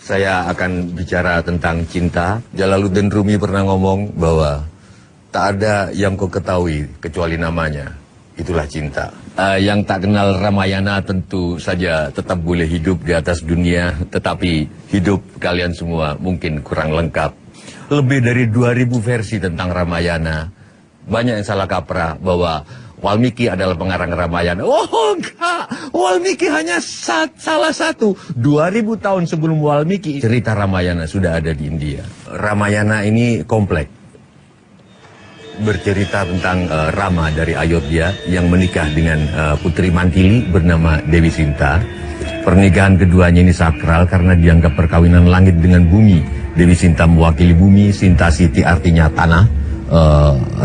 Saya akan bicara tentang cinta. Jalaluddin Rumi pernah ngomong bahwa tak ada yang kau ketahui kecuali namanya. Itulah cinta. Yang tak kenal Ramayana tentu saja tetap boleh hidup di atas dunia. Tetapi hidup kalian semua mungkin kurang lengkap. Lebih dari 2000 versi tentang Ramayana. Banyak yang salah kaprah bahwa Walmiki adalah pengarang Ramayana. Oh enggak, Walmiki hanya salah satu. 2000 tahun sebelum Walmiki, cerita Ramayana sudah ada di India. Ramayana ini kompleks. Bercerita tentang Rama dari Ayodhya yang menikah dengan putri Mantili bernama Dewi Sinta. Pernikahan keduanya ini sakral karena dianggap perkawinan langit dengan bumi. Dewi Sinta mewakili bumi, Sinta Siti artinya tanah.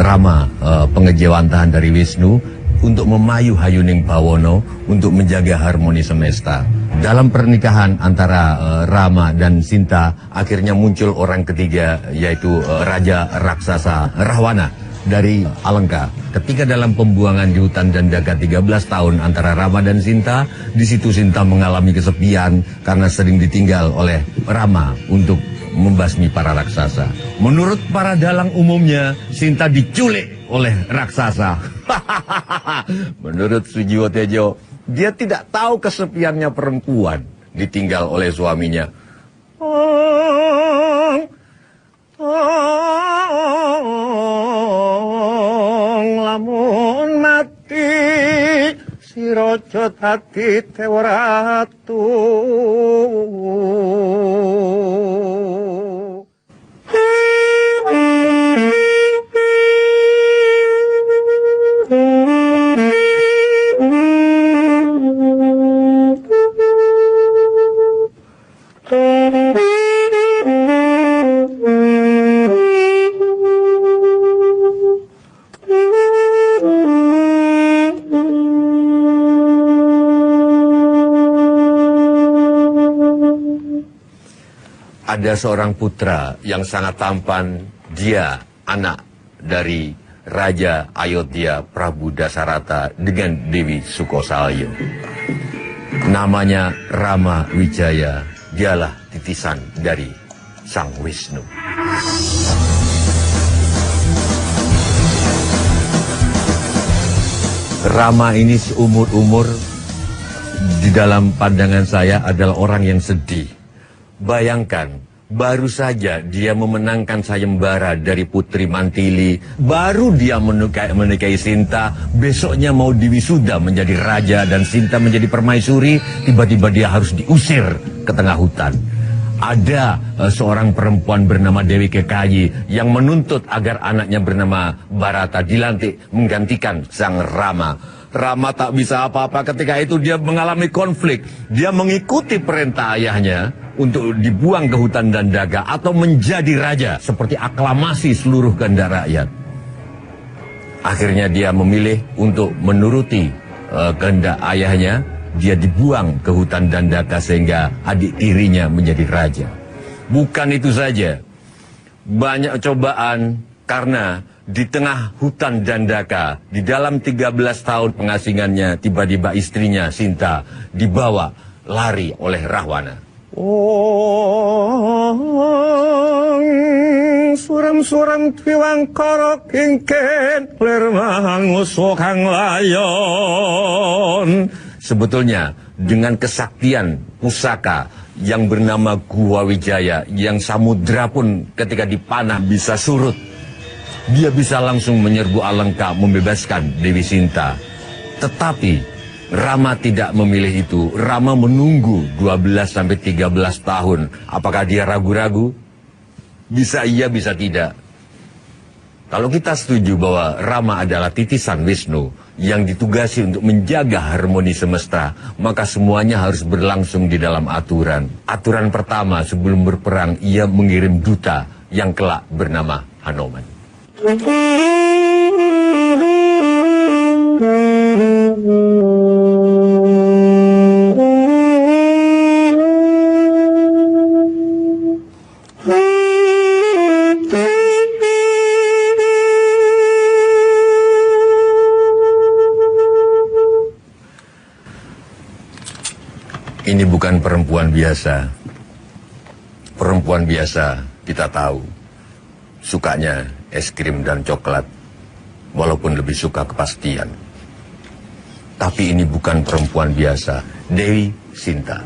Rama pengejawantahan dari Wisnu untuk memayu Hayuning Bawono untuk menjaga harmoni semesta. Dalam pernikahan antara Rama dan Sinta akhirnya muncul orang ketiga yaitu Raja Raksasa Rahwana dari Alengka. Ketika dalam pembuangan di hutan Dandaka 13 tahun antara Rama dan Sinta, di situ Sinta mengalami kesepian karena sering ditinggal oleh Rama untuk membasmi para raksasa. Menurut para dalang umumnya, Sinta diculik oleh raksasa. Menurut Sujiwo Tejo, dia tidak tahu kesepiannya perempuan ditinggal oleh suaminya. Lamun mati sirojo tati tewaratu. Ada seorang putra yang sangat tampan, dia anak dari Raja Ayodhya Prabu Dasarata dengan Dewi Sukosalya. Namanya Rama Wijaya, dialah titisan dari Sang Wisnu. Rama ini seumur-umur di dalam pandangan saya adalah orang yang sedih. Bayangkan, baru saja dia memenangkan sayembara dari Putri Mantili, baru dia menikahi Sinta, besoknya mau diwisuda menjadi raja dan Sinta menjadi permaisuri, tiba-tiba dia harus diusir ke tengah hutan. Ada seorang perempuan bernama Dewi Kekayi yang menuntut agar anaknya bernama Barata dilantik menggantikan sang Rama. Rama tak bisa apa-apa ketika itu, dia mengalami konflik. Dia mengikuti perintah ayahnya untuk dibuang ke hutan Dandaka atau menjadi raja seperti aklamasi seluruh kehendak rakyat. Akhirnya dia memilih untuk menuruti kehendak ayahnya. Dia dibuang ke hutan Dandaka sehingga adik tirinya menjadi raja. Bukan itu saja, banyak cobaan karena di tengah hutan Dandaka, di dalam 13 tahun pengasingannya, tiba-tiba istrinya Sinta dibawa lari oleh Rahwana. Suram-suram tiwang korok kingken lermang usokang layon. Sebetulnya dengan kesaktian pusaka yang bernama Gua Wijaya, yang samudra pun ketika dipanah bisa surut, dia bisa langsung menyerbu Alengka membebaskan Dewi Sinta. Tetapi Rama tidak memilih itu. Rama menunggu 12-13 tahun. Apakah dia ragu-ragu? Bisa iya, bisa tidak. Kalau kita setuju bahwa Rama adalah titisan Wisnu yang ditugasi untuk menjaga harmoni semesta, maka semuanya harus berlangsung di dalam aturan. Aturan pertama, sebelum berperang, ia mengirim duta yang kelak bernama Hanuman. Ini bukan perempuan biasa. Perempuan biasa, kita tahu, sukanya es krim dan coklat, walaupun lebih suka kepastian. Tapi ini bukan perempuan biasa, Dewi Sinta.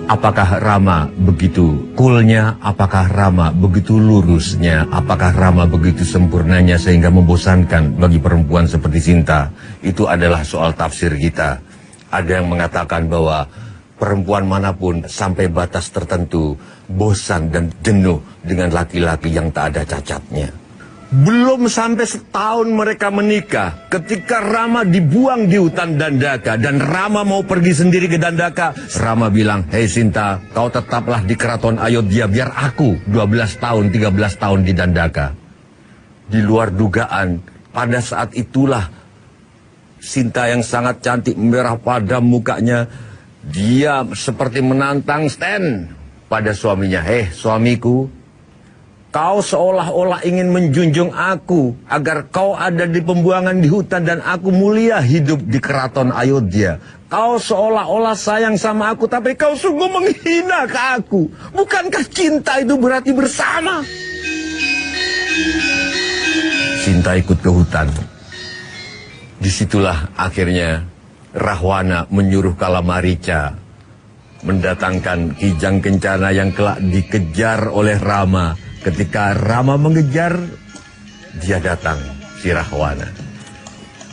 Apakah Rama begitu coolnya? Apakah Rama begitu lurusnya? Apakah Rama begitu sempurnanya sehingga membosankan bagi perempuan seperti Sinta? Itu adalah soal tafsir kita. Ada yang mengatakan bahwa perempuan manapun sampai batas tertentu bosan dan jenuh dengan laki-laki yang tak ada cacatnya. Belum sampai setahun mereka menikah, ketika Rama dibuang di hutan Dandaka dan Rama mau pergi sendiri ke Dandaka, Rama bilang, "Hei Sinta, kau tetaplah di keraton Ayodhya biar aku 12 tahun, 13 tahun di Dandaka." Di luar dugaan, pada saat itulah Sinta yang sangat cantik merah padam mukanya, dia seperti menantang stand pada suaminya. "Hei suamiku, kau seolah-olah ingin menjunjung aku agar kau ada di pembuangan di hutan dan aku mulia hidup di keraton Ayodhya. Kau seolah-olah sayang sama aku tapi kau sungguh menghina ke aku. Bukankah cinta itu berarti bersama?" Sinta ikut ke hutan. Disitulah akhirnya Rahwana menyuruh Kalamarica mendatangkan Kijang Kencana yang kelak dikejar oleh Rama. Ketika Rama mengejar, dia datang, si Rahwana.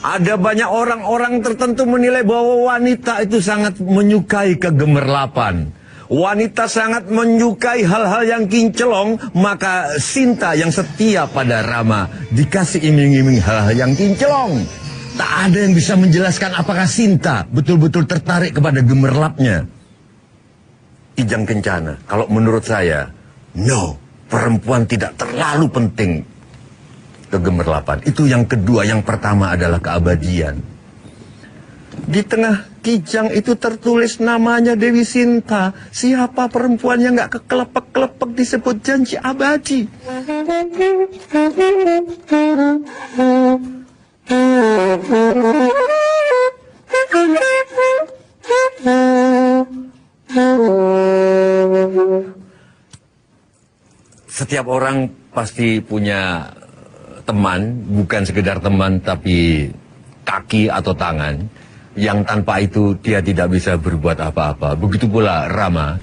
Ada banyak orang-orang tertentu menilai bahwa wanita itu sangat menyukai kegemerlapan. Wanita sangat menyukai hal-hal yang kinclong, maka Sinta yang setia pada Rama dikasih iming-iming hal-hal yang kinclong. Tak ada yang bisa menjelaskan apakah Sinta betul-betul tertarik kepada gemerlapnya Kijang Kencana. Kalau menurut saya, no. Perempuan tidak terlalu penting kegemerlapan. Itu yang kedua. Yang pertama adalah keabadian. Di tengah kijang itu tertulis namanya Dewi Sinta. Siapa perempuan yang gak kekelepek-kelepek disebut janji abadi? Setiap orang pasti punya teman, bukan sekedar teman tapi kaki atau tangan, yang tanpa itu dia tidak bisa berbuat apa-apa. Begitu pula Rama.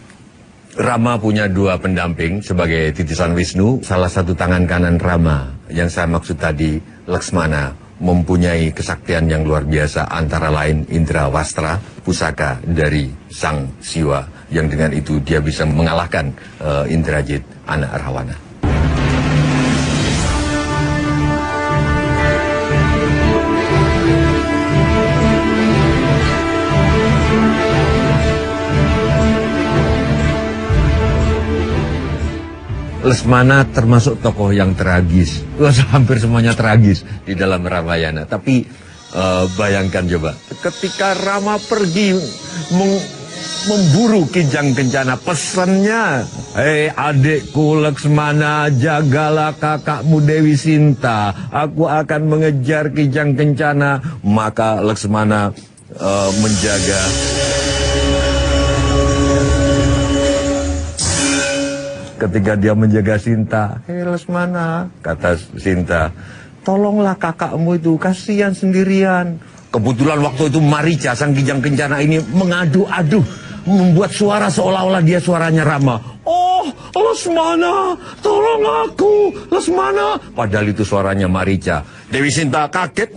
Rama punya dua pendamping sebagai titisan Wisnu. Salah satu tangan kanan Rama, yang saya maksud tadi, Laksmana, mempunyai kesaktian yang luar biasa, antara lain Indra Wastra, pusaka dari Sang Siwa, yang dengan itu dia bisa mengalahkan Indrajit, anak Rahwana. Lesmana termasuk tokoh yang tragis. Hampir semuanya tragis di dalam Ramayana. Tapi bayangkan coba, ketika Rama pergi memburu Kijang Kencana, pesannya, "Hei adikku Laksmana, jagalah kakakmu Dewi Sinta. Aku akan mengejar Kijang Kencana." Maka Laksmana menjaga. Ketika dia menjaga Sinta, "Hei Laksmana," kata Sinta, "tolonglah kakakmu itu, kasihan sendirian." Kebetulan waktu itu Marica, sang Kijang Kencana ini mengadu-adu, membuat suara seolah-olah dia suaranya Rama. "Oh, Laksmana, tolong aku, Laksmana." Padahal itu suaranya Marica. Dewi Sinta kaget.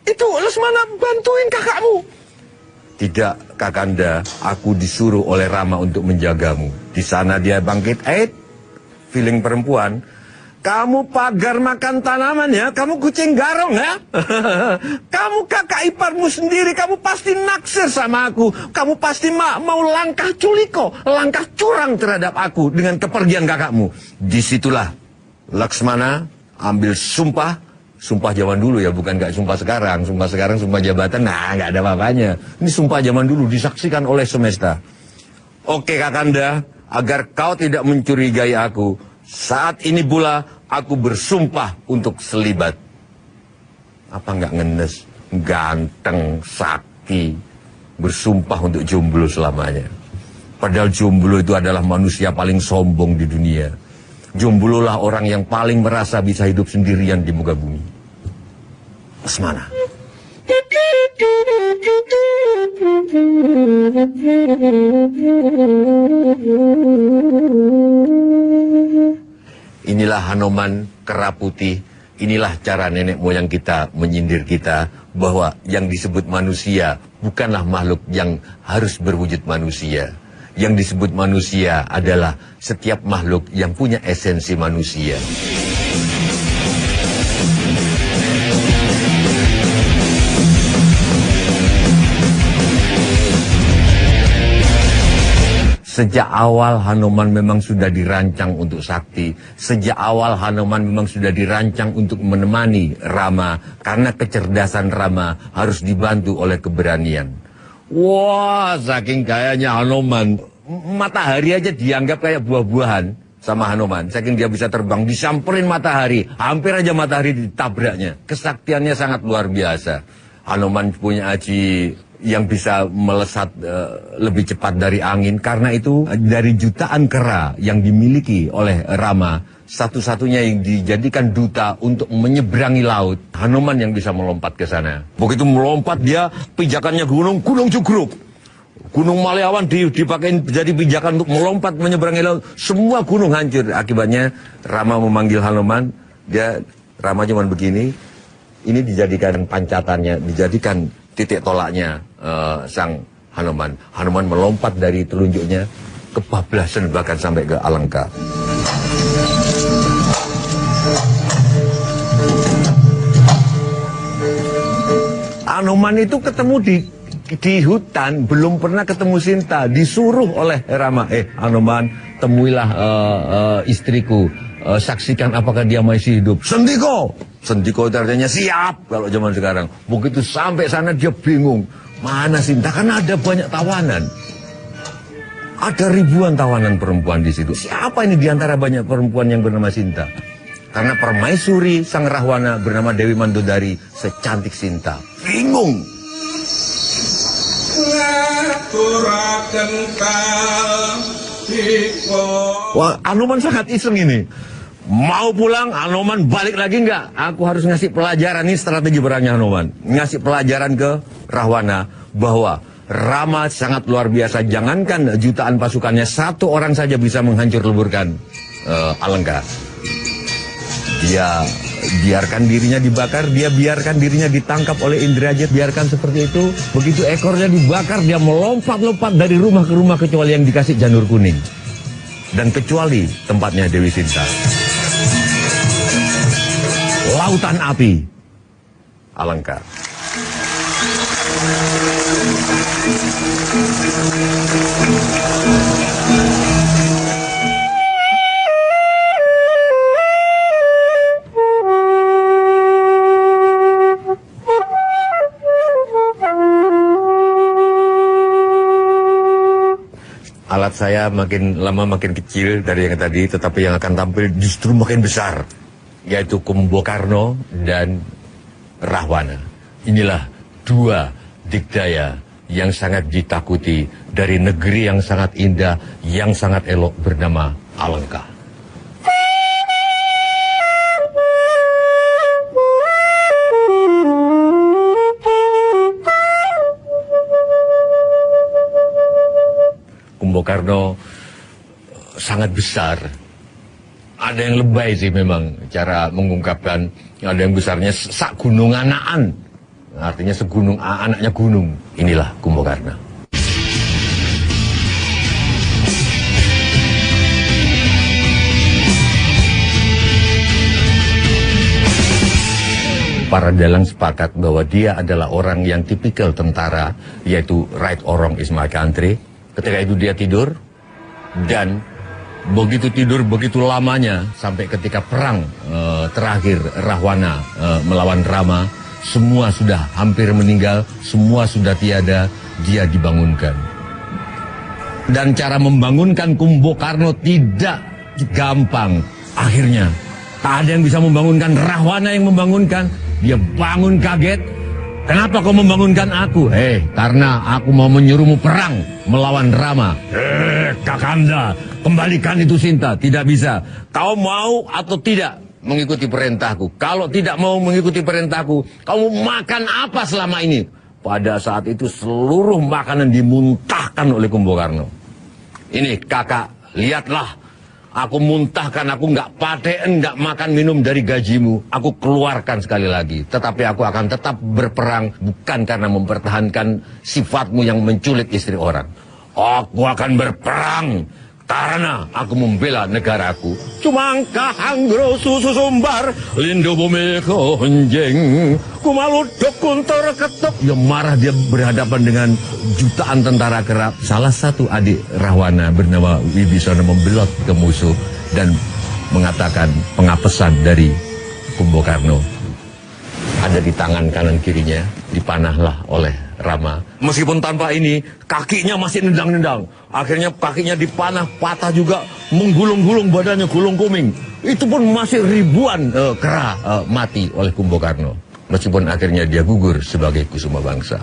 "Itu Laksmana bantuin kakakmu." "Tidak, Kakanda, aku disuruh oleh Rama untuk menjagamu." Di sana dia bangkit, feeling perempuan. "Kamu pagar makan tanaman ya, kamu kucing garong ya. Kamu kakak iparmu sendiri, kamu pasti naksir sama aku. Kamu pasti mau langkah culiko, langkah curang terhadap aku dengan kepergian kakakmu." Disitulah Laksmana ambil sumpah. Sumpah zaman dulu ya, bukan gak sumpah sekarang. Sumpah sekarang, sumpah jabatan, nah gak ada apa-apanya. Ini sumpah zaman dulu, disaksikan oleh semesta. "Oke Kakanda, agar kau tidak mencurigai aku, saat ini pula aku bersumpah untuk selibat." Apa nggak ngenes, ganteng, sakti, bersumpah untuk jomblo selamanya. Padahal jomblo itu adalah manusia paling sombong di dunia. Jomblo lah orang yang paling merasa bisa hidup sendirian di muka bumi. Lesmana. Inilah Hanoman kera putih. Inilah cara nenek moyang kita menyindir kita bahwa yang disebut manusia bukanlah makhluk yang harus berwujud manusia. Yang disebut manusia adalah setiap makhluk yang punya esensi manusia. Sejak awal Hanoman memang sudah dirancang untuk sakti. Sejak awal Hanoman memang sudah dirancang untuk menemani Rama. Karena kecerdasan Rama harus dibantu oleh keberanian. Wah, saking gayanya Hanoman. Matahari aja dianggap kayak buah-buahan sama Hanoman. Saking dia bisa terbang, disamperin matahari. Hampir aja matahari ditabraknya. Kesaktiannya sangat luar biasa. Hanoman punya aji yang bisa melesat lebih cepat dari angin. Karena itu dari jutaan kera yang dimiliki oleh Rama, satu-satunya yang dijadikan duta untuk menyeberangi laut, Hanoman yang bisa melompat ke sana. Begitu melompat dia, pijakannya gunung cugruk. Gunung Maliawan dipakai jadi pijakan untuk melompat menyeberangi laut. Semua gunung hancur. Akibatnya Rama memanggil Hanoman. Rama cuma begini. Ini dijadikan pancatannya, dijadikan titik tolaknya sang Hanoman. Hanoman melompat dari telunjuknya, kebablasan bahkan sampai ke Alengka. Hanoman itu ketemu di hutan, belum pernah ketemu Sinta, disuruh oleh Rama, Hanoman, temuilah istriku, saksikan apakah dia masih hidup. Sendiko itu artinya siap kalau zaman sekarang. Begitu sampai sana dia bingung, mana Sinta, karena ada banyak tawanan. Ada ribuan tawanan perempuan di situ. Siapa ini di antara banyak perempuan yang bernama Sinta? Karena permaisuri sang Rahwana bernama Dewi Mandodari secantik Sinta. Bingung. Wah, Hanoman sangat iseng ini. Mau pulang, Hanoman balik lagi enggak? Aku harus ngasih pelajaran, ini strategi perangnya Hanoman. Ngasih pelajaran ke Rahwana bahwa Rama sangat luar biasa. Jangankan jutaan pasukannya, satu orang saja bisa menghancur leburkan Alengka. Dia biarkan dirinya dibakar, dia biarkan dirinya ditangkap oleh Indrajit, biarkan seperti itu. Begitu ekornya dibakar, dia melompat-lompat dari rumah ke rumah kecuali yang dikasih janur kuning. Dan kecuali tempatnya Dewi Sinta. Lautan api, Alengka. Alat saya makin lama makin kecil dari yang tadi, tetapi yang akan tampil justru makin besar, yaitu Kumbokarno dan Rahwana. Inilah dua digdaya yang sangat ditakuti dari negeri yang sangat indah, yang sangat elok bernama Alengka. Kumbokarno sangat besar. Ada yang lebay sih memang cara mengungkapkan. Ada yang besarnya sak gunung anaan. Artinya segunung anaknya gunung. Inilah Kumbokarno. Para dalang sepakat bahwa dia adalah orang yang tipikal tentara, yaitu right or wrong is my country. Ketika itu dia tidur, dan begitu tidur begitu lamanya sampai ketika perang terakhir Rahwana melawan Rama, semua sudah hampir meninggal, semua sudah tiada, dia dibangunkan. Dan cara membangunkan Kumbokarno tidak gampang. Akhirnya tak ada yang bisa membangunkan, Rahwana yang membangunkan. Dia bangun kaget. Kenapa kau membangunkan aku? Karena aku mau menyuruhmu perang melawan Rama. Kakanda, kembalikan itu Sinta. Tidak bisa. Kau mau atau tidak mengikuti perintahku? Kalau tidak mau mengikuti perintahku, kamu makan apa selama ini? Pada saat itu seluruh makanan dimuntahkan oleh Kumbakarna. Ini kakak, lihatlah. Aku muntahkan, aku nggak paten, nggak makan minum dari gajimu. Aku keluarkan sekali lagi. Tetapi aku akan tetap berperang, bukan karena mempertahankan sifatmu yang menculik istri orang. Aku akan berperang karena aku membela negaraku. Cumangka hanggro susu sumbar, lindo bumi honjeng. Kumalu dokuntor ketok. Dia marah, dia berhadapan dengan jutaan tentara kerap. Salah satu adik Rahwana bernama Wibisana membelot ke musuh dan mengatakan pengapesan dari Kumbakarna ada di tangan kanan kirinya, dipanahlah oleh Rama. Meskipun tanpa ini, kakinya masih nendang-nendang. Akhirnya kakinya dipanah, patah juga, menggulung-gulung badannya, gulung kuming. Itu pun masih ribuan kera mati oleh Kumbakarna. Meskipun akhirnya dia gugur sebagai kusuma bangsa.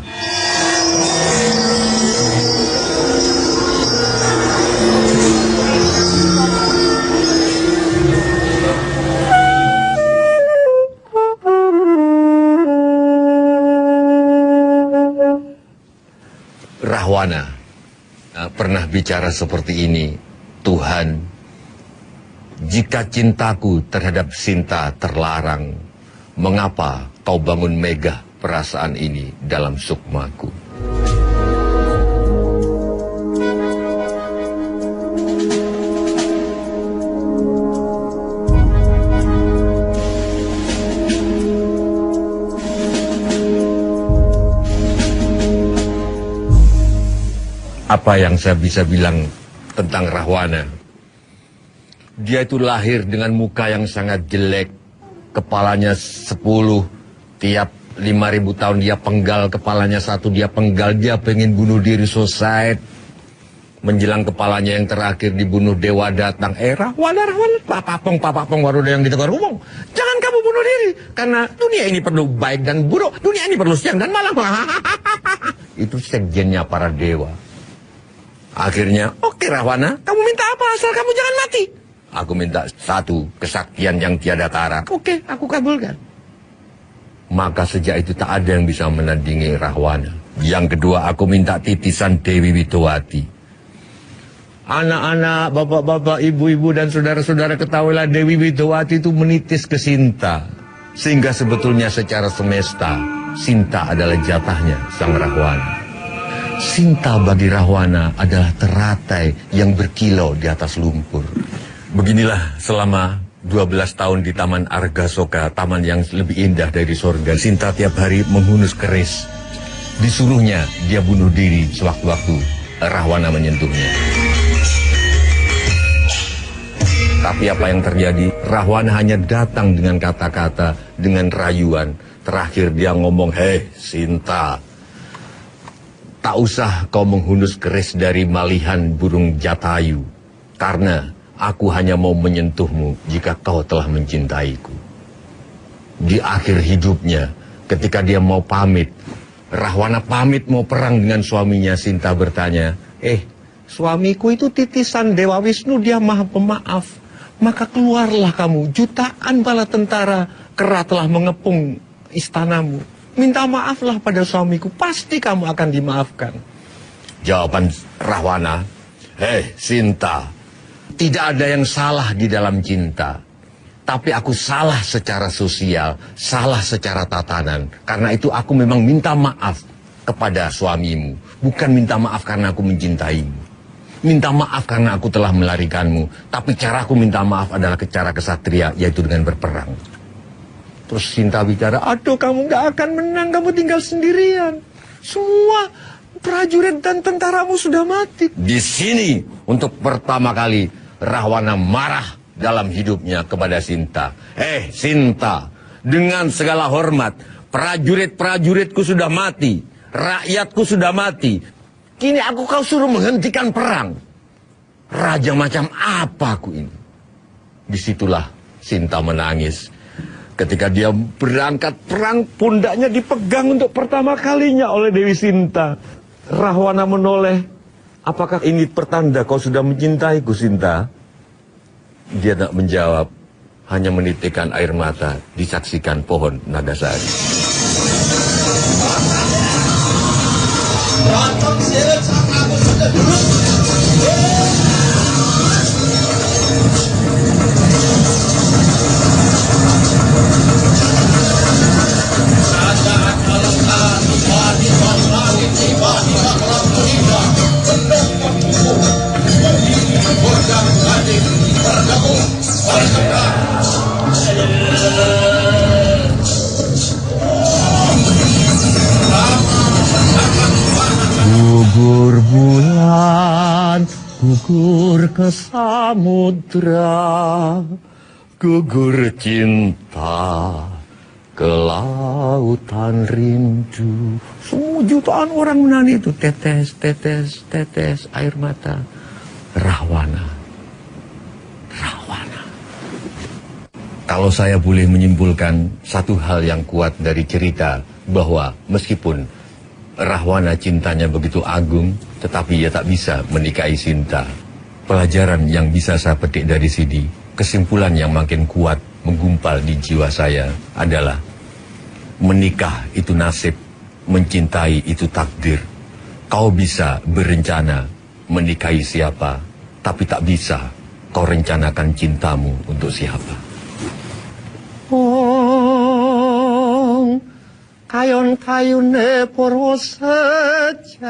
Rahwana pernah bicara seperti ini. Tuhan, jika cintaku terhadap Sinta terlarang, mengapa kau bangun megah perasaan ini dalam sukmaku? Apa yang saya bisa bilang tentang Rahwana? Dia itu lahir dengan muka yang sangat jelek. Kepalanya 10, tiap 5.000 tahun dia penggal, kepalanya 1 dia penggal. Dia pengen bunuh diri selesai. Menjelang kepalanya yang terakhir dibunuh, dewa datang. Rahwana, papapong waruda yang ditegur umum. Jangan kamu bunuh diri, karena dunia ini perlu baik dan buruk. Dunia ini perlu siang dan malam. Itu sekjennya para dewa. Akhirnya, oke Rahwana, kamu minta apa asal kamu jangan mati? Aku minta 1 kesaktian yang tiada tara. Oke, aku kabulkan. Maka sejak itu tak ada yang bisa menandingi Rahwana. Yang kedua, aku minta titisan Dewi Widowati. Anak-anak, bapak-bapak, ibu-ibu dan saudara-saudara ketahuilah Dewi Widowati itu menitis ke Sinta. Sehingga sebetulnya secara semesta, Sinta adalah jatahnya sang Rahwana. Sinta bagi Rahwana adalah teratai yang berkilau di atas lumpur. Beginilah selama 12 tahun di Taman Argasoka, taman yang lebih indah dari surga. Sinta tiap hari menghunus keris. Disuruhnya dia bunuh diri sewaktu-waktu Rahwana menyentuhnya. Tapi apa yang terjadi? Rahwana hanya datang dengan kata-kata, dengan rayuan. Terakhir dia ngomong, Sinta, tak usah kau menghunus keris dari malihan burung jatayu, karena aku hanya mau menyentuhmu jika kau telah mencintaiku. Di akhir hidupnya, ketika dia mau pamit, Rahwana pamit mau perang dengan suaminya. Sinta bertanya, suamiku itu titisan Dewa Wisnu, dia maha pemaaf. Maka keluarlah kamu, jutaan bala tentara kera telah mengepung istanamu. Minta maaflah pada suamiku, pasti kamu akan dimaafkan. Jawaban Rahwana, Sinta, tidak ada yang salah di dalam cinta. Tapi aku salah secara sosial, salah secara tatanan. Karena itu aku memang minta maaf kepada suamimu. Bukan minta maaf karena aku mencintaimu. Minta maaf karena aku telah melarikanmu. Tapi caraku minta maaf adalah cara kesatria, yaitu dengan berperang. Terus Sinta bicara, aduh kamu gak akan menang, kamu tinggal sendirian. Semua prajurit dan tentaramu sudah mati. Di sini untuk pertama kali Rahwana marah dalam hidupnya kepada Sinta. Sinta, dengan segala hormat, prajurit-prajuritku sudah mati, rakyatku sudah mati. Kini kau suruh menghentikan perang. Raja macam apa aku ini? Disitulah Sinta menangis. Ketika dia berangkat perang, pundaknya dipegang untuk pertama kalinya oleh Dewi Sinta. Rahwana menoleh, apakah ini pertanda kau sudah mencintaiku, Sinta? Dia tak menjawab, hanya menitikkan air mata, disaksikan pohon Nagasari. Gugur bulan, gugur ke samudra, gugur cinta ke lautan rindu. Semua jutaan orang menanti itu, tetes, tetes, tetes air mata. Rahwana. Rahwana. Kalau saya boleh menyimpulkan satu hal yang kuat dari cerita, bahwa meskipun Rahwana cintanya begitu agung, tetapi ia tak bisa menikahi Sinta. Pelajaran yang bisa saya petik dari sini, kesimpulan yang makin kuat menggumpal di jiwa saya adalah menikah itu nasib, mencintai itu takdir. Kau bisa berencana menikahi siapa, tapi tak bisa kau rencanakan cintamu untuk siapa. Kayon-kayune para sejati